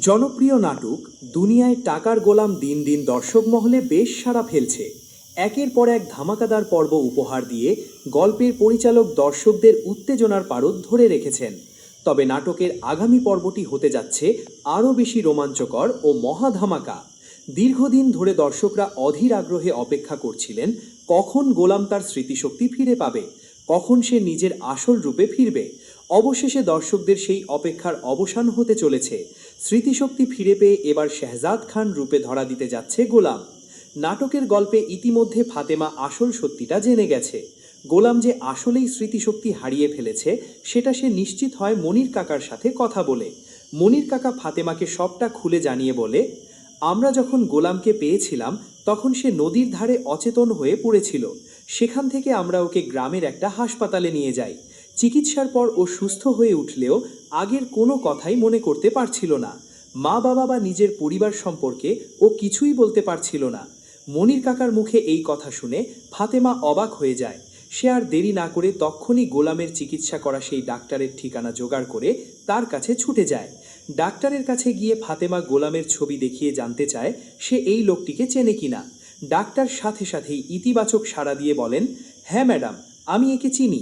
জনপ্রিয় নাটক দুনিয়ায় টাকার গোলাম দিন দিন দর্শক মহলে বেশ সাড়া ফেলছে। একের পর এক ধামাকাদার পর্ব উপহার দিয়ে গল্পের পরিচালক দর্শকদের উত্তেজনার পারদ ধরে রেখেছেন। তবে নাটকের আগামী পর্বটি হতে যাচ্ছে আরও বেশি রোমাঞ্চকর ও মহাধামাকা। দীর্ঘদিন ধরে দর্শকরা অধীর আগ্রহে অপেক্ষা করছিলেন কখন গোলাম তার স্মৃতিশক্তি ফিরে পাবে, কখন সে নিজের আসল রূপে ফিরবে। অবশেষে দর্শকদের সেই অপেক্ষার অবসান হতে চলেছে। স্মৃতিশক্তি ফিরে পেয়ে এবার শেহজাদ খান রূপে ধরা দিতে যাচ্ছে গোলাম। নাটকের গল্পে ইতিমধ্যে ফাতেমা আসল সত্যিটা জেনে গেছে। গোলাম যে আসলেই স্মৃতিশক্তি হারিয়ে ফেলেছে সেটা সে নিশ্চিত হয় মনির কাকার সাথে কথা বলে। মনির কাকা ফাতেমাকে সবটা খুলে জানিয়ে বলে, আমরা যখন গোলামকে পেয়েছিলাম তখন সে নদীর ধারে অচেতন হয়ে পড়েছিল। সেখান থেকে আমরা ওকে গ্রামের একটা হাসপাতালে নিয়ে যাই। চিকিৎসার পর ও সুস্থ হয়ে উঠলেও আগের কোনো কথাই মনে করতে পারছিল না। মা বাবা বা নিজের পরিবার সম্পর্কে ও কিছুই বলতে পারছিল না। মনির কাকার মুখে এই কথা শুনে ফাতেমা অবাক হয়ে যায়। সে আর দেরি না করে তক্ষুনি গোলামের চিকিৎসা করা সেই ডাক্তারের ঠিকানা জোগাড় করে তার কাছে ছুটে যায়। ডাক্তারের কাছে গিয়ে ফাতেমা গোলামের ছবি দেখিয়ে জানতে চায় সে এই লোকটিকে চেনে কিনা। ডাক্তার সাথে সাথেই ইতিবাচক সাড়া দিয়ে বলেন, হ্যাঁ ম্যাডাম, আমি একে চিনি।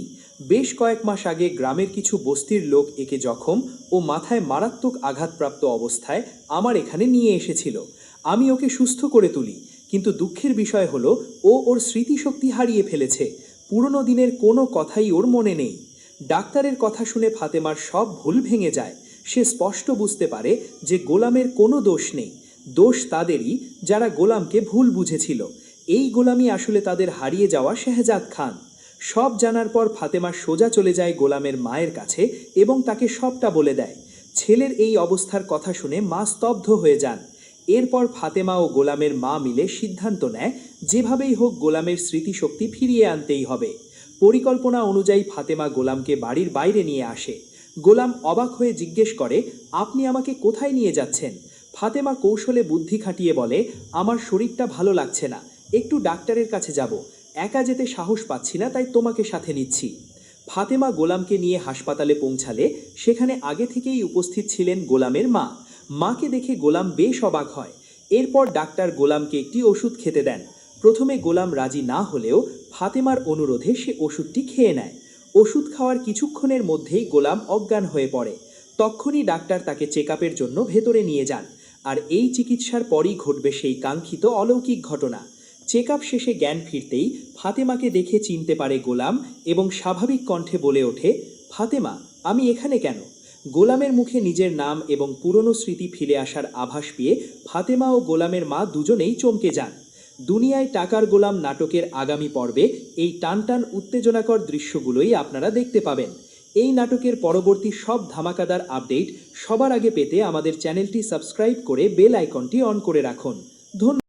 বেশ কয়েক মাস আগে গ্রামের কিছু বস্তির লোক একে জখম ও মাথায় মারাত্মক আঘাতপ্রাপ্ত অবস্থায় আমার এখানে নিয়ে এসেছিল। আমি ওকে সুস্থ করে তুলি, কিন্তু দুঃখের বিষয় হলো ও ওর স্মৃতিশক্তি হারিয়ে ফেলেছে। পুরনো দিনের কোনো কথাই ওর মনে নেই। ডাক্তারের কথা শুনে ফাতেমার সব ভুল ভেঙে যায়। সে স্পষ্ট বুঝতে পারে যে গোলামের কোনো দোষ নেই, দোষ তাদেরই যারা গোলামকে ভুল বুঝেছিল। এই গোলামই আসলে তাদের হারিয়ে যাওয়া শেহজাদ খান। সব জানার পর ফাতেমা সোজা চলে যায় গোলামের মায়ের কাছে এবং তাকে সবটা বলে দেয়। ছেলের এই অবস্থার কথা শুনে মা স্তব্ধ হয়ে যান। এরপর ফাতেমা ও গোলামের মা মিলে সিদ্ধান্ত নেয় যেভাবেই হোক গোলামের স্মৃতিশক্তি ফিরিয়ে আনতেই হবে। পরিকল্পনা অনুযায়ী ফাতেমা গোলামকে বাড়ির বাইরে নিয়ে আসে। গোলাম অবাক হয়ে জিজ্ঞেস করে, আপনি আমাকে কোথায় নিয়ে যাচ্ছেন? ফাতেমা কৌশলে বুদ্ধি খাটিয়ে বলে, আমার শরীরটা ভালো লাগছে না, একটু ডাক্তারের কাছে যাব, একা যেতে সাহস পাচ্ছি না, তাই তোমাকে সাথে নিচ্ছি। ফাতেমা গোলামকে নিয়ে হাসপাতালে পৌঁছালে সেখানে আগে থেকেই উপস্থিত ছিলেন গোলামের মা। মাকে দেখে গোলাম বেশ অবাক হয়। এরপর ডাক্তার গোলামকে একটি ওষুধ খেতে দেন। প্রথমে গোলাম রাজি না হলেও ফাতেমার অনুরোধে সে ওষুধটি খেয়ে নেয়। ওষুধ খাওয়ার কিছুক্ষণের মধ্যেই গোলাম অজ্ঞান হয়ে পড়ে। তক্ষুনি ডাক্তার তাকে চেক আপের জন্য ভেতরে নিয়ে যান। আর এই চিকিৎসার পরই ঘটবে সেই কাঙ্ক্ষিত অলৌকিক ঘটনা। চেক আপ শেষে জ্ঞান ফিরতেই ফাতেমাকে দেখে চিনতে পারে গোলাম এবং স্বাভাবিক কণ্ঠে বলে ওঠে, ফাতেমা, আমি এখানে কেন? গোলামের মুখে নিজের নাম এবং পুরনো স্মৃতি ফিরে আসার আভাস পেয়ে ফাতেমা ও গোলামের মা দুজনেই চমকে যান। দুনিয়ায় টাকার গোলাম নাটকের আগামী পর্বে এই টানটান উত্তেজনাকর দৃশ্যগুলোই আপনারা দেখতে পাবেন। এই নাটকের পরবর্তী সব ধামাকাদার আপডেট সবার আগে পেতে আমাদের চ্যানেলটি সাবস্ক্রাইব করে বেল আইকনটি অন করে রাখুন। ধন্যবাদ।